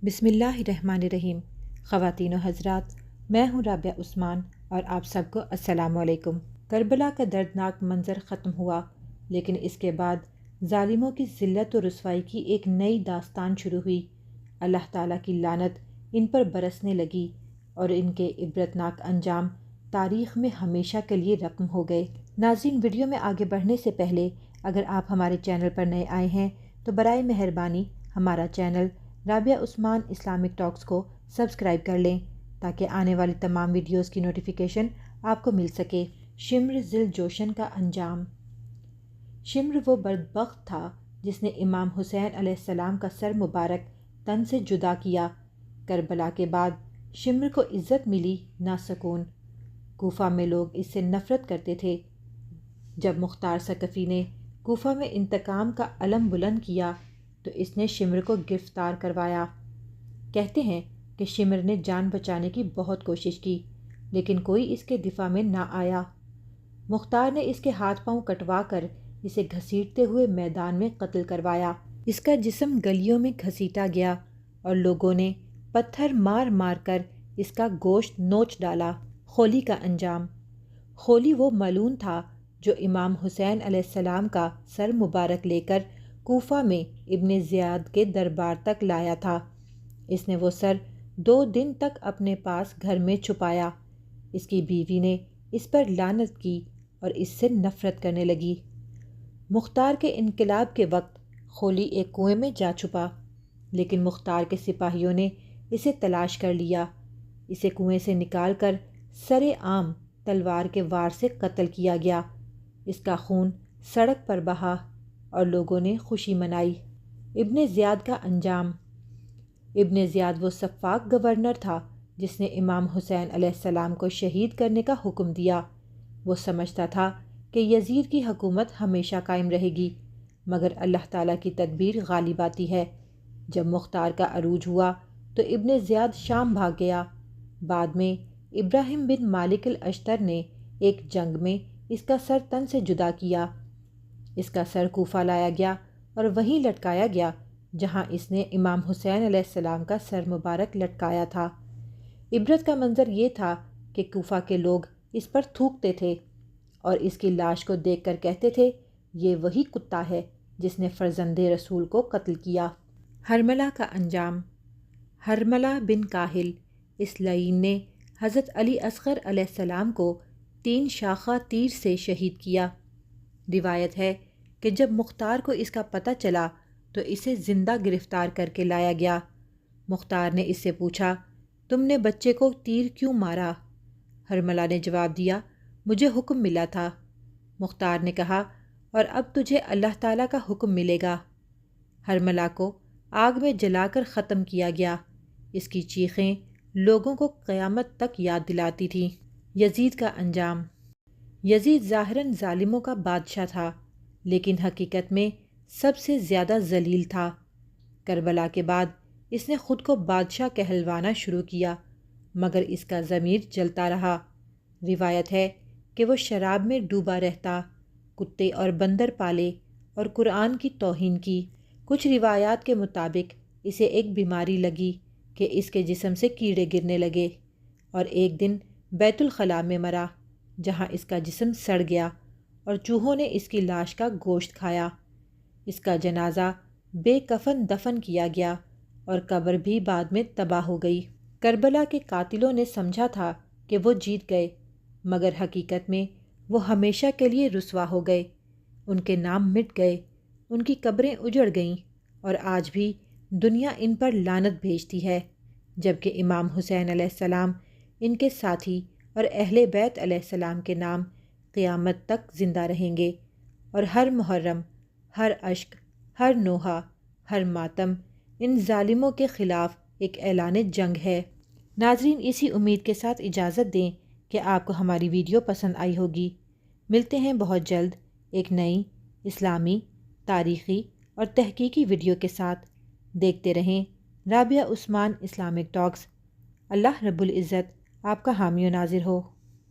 بسم اللہ الرحمن الرحیم۔ خواتین و حضرات، میں ہوں رابعہ عثمان اور آپ سب کو السلام علیکم۔ کربلا کا دردناک منظر ختم ہوا، لیکن اس کے بعد ظالموں کی ذلت و رسوائی کی ایک نئی داستان شروع ہوئی۔ اللہ تعالیٰ کی لعنت ان پر برسنے لگی اور ان کے عبرتناک انجام تاریخ میں ہمیشہ کے لیے رقم ہو گئے۔ ناظرین، ویڈیو میں آگے بڑھنے سے پہلے اگر آپ ہمارے چینل پر نئے آئے ہیں تو برائے مہربانی ہمارا چینل رابعہ عثمان اسلامک ٹاکس کو سبسکرائب کر لیں تاکہ آنے والی تمام ویڈیوز کی نوٹیفیکیشن آپ کو مل سکے۔ شمر ذی الجوشن کا انجام۔ شمر وہ بدبخت تھا جس نے امام حسین علیہ السلام کا سر مبارک تن سے جدا کیا۔ کربلا کے بعد شمر کو عزت ملی نہ سکون۔ کوفہ میں لوگ اس سے نفرت کرتے تھے۔ جب مختار ثقفی نے کوفہ میں انتقام کا علم بلند کیا تو اس نے شمر کو گرفتار کروایا۔ کہتے ہیں کہ شمر نے جان بچانے کی بہت کوشش کی، لیکن کوئی اس کے دفاع میں نہ آیا۔ مختار نے اس کے ہاتھ پاؤں کٹوا کر اسے گھسیٹتے ہوئے میدان میں قتل کروایا۔ اس کا جسم گلیوں میں گھسیٹا گیا اور لوگوں نے پتھر مار مار کر اس کا گوشت نوچ ڈالا۔ خولی کا انجام۔ خولی وہ ملعون تھا جو امام حسین علیہ السلام کا سر مبارک لے کر کوفہ میں ابن زیاد کے دربار تک لایا تھا۔ اس نے وہ سر 2 دن تک اپنے پاس گھر میں چھپایا۔ اس کی بیوی نے اس پر لعنت کی اور اس سے نفرت کرنے لگی۔ مختار کے انقلاب کے وقت خولی ایک کنویں میں جا چھپا، لیکن مختار کے سپاہیوں نے اسے تلاش کر لیا۔ اسے کنویں سے نکال کر سرِ عام تلوار کے وار سے قتل کیا گیا۔ اس کا خون سڑک پر بہا اور لوگوں نے خوشی منائی۔ ابن زیاد کا انجام۔ ابن زیاد وہ سفاک گورنر تھا جس نے امام حسین علیہ السلام کو شہید کرنے کا حکم دیا۔ وہ سمجھتا تھا کہ یزید کی حکومت ہمیشہ قائم رہے گی، مگر اللہ تعالیٰ کی تدبیر غالب آتی ہے۔ جب مختار کا عروج ہوا تو ابن زیاد شام بھاگ گیا۔ بعد میں ابراہیم بن مالک الاشتر نے ایک جنگ میں اس کا سر تن سے جدا کیا۔ اس کا سر کوفہ لایا گیا اور وہیں لٹکایا گیا جہاں اس نے امام حسین علیہ السلام کا سر مبارک لٹکایا تھا۔ عبرت کا منظر یہ تھا کہ کوفہ کے لوگ اس پر تھوکتے تھے اور اس کی لاش کو دیکھ کر کہتے تھے، یہ وہی کتا ہے جس نے فرزند رسول کو قتل کیا۔ حرملہ کا انجام۔ حرملہ بن کاہل اس لعین نے حضرت علی اصغر علیہ السلام کو 3 شاخہ تیر سے شہید کیا۔ روایت ہے کہ جب مختار کو اس کا پتہ چلا تو اسے زندہ گرفتار کر کے لایا گیا۔ مختار نے اس سے پوچھا، تم نے بچے کو تیر کیوں مارا؟ حرملہ نے جواب دیا، مجھے حکم ملا تھا۔ مختار نے کہا، اور اب تجھے اللہ تعالیٰ کا حکم ملے گا۔ حرملہ کو آگ میں جلا کر ختم کیا گیا۔ اس کی چیخیں لوگوں کو قیامت تک یاد دلاتی تھیں۔ یزید کا انجام۔ یزید ظاہراً ظالموں کا بادشاہ تھا، لیکن حقیقت میں سب سے زیادہ ذلیل تھا۔ کربلا کے بعد اس نے خود کو بادشاہ کہلوانا شروع کیا، مگر اس کا ضمیر جلتا رہا۔ روایت ہے کہ وہ شراب میں ڈوبا رہتا، کتے اور بندر پالے اور قرآن کی توہین کی۔ کچھ روایات کے مطابق اسے ایک بیماری لگی کہ اس کے جسم سے کیڑے گرنے لگے اور ایک دن بیت الخلاء میں مرا، جہاں اس کا جسم سڑ گیا اور چوہوں نے اس کی لاش کا گوشت کھایا۔ اس کا جنازہ بے کفن دفن کیا گیا اور قبر بھی بعد میں تباہ ہو گئی۔ کربلا کے قاتلوں نے سمجھا تھا کہ وہ جیت گئے، مگر حقیقت میں وہ ہمیشہ کے لیے رسوا ہو گئے۔ ان کے نام مٹ گئے، ان کی قبریں اجڑ گئیں اور آج بھی دنیا ان پر لعنت بھیجتی ہے، جبکہ امام حسین علیہ السلام، ان کے ساتھی اور اہل بیت علیہ السلام کے نام قیامت تک زندہ رہیں گے، اور ہر محرم، ہر اشک، ہر نوحہ، ہر ماتم ان ظالموں کے خلاف ایک اعلان جنگ ہے۔ ناظرین، اسی امید کے ساتھ اجازت دیں کہ آپ کو ہماری ویڈیو پسند آئی ہوگی۔ ملتے ہیں بہت جلد ایک نئی اسلامی، تاریخی اور تحقیقی ویڈیو کے ساتھ۔ دیکھتے رہیں رابعہ عثمان اسلامک ٹاکس۔ اللہ رب العزت آپ کا حامی و ناصر ہو۔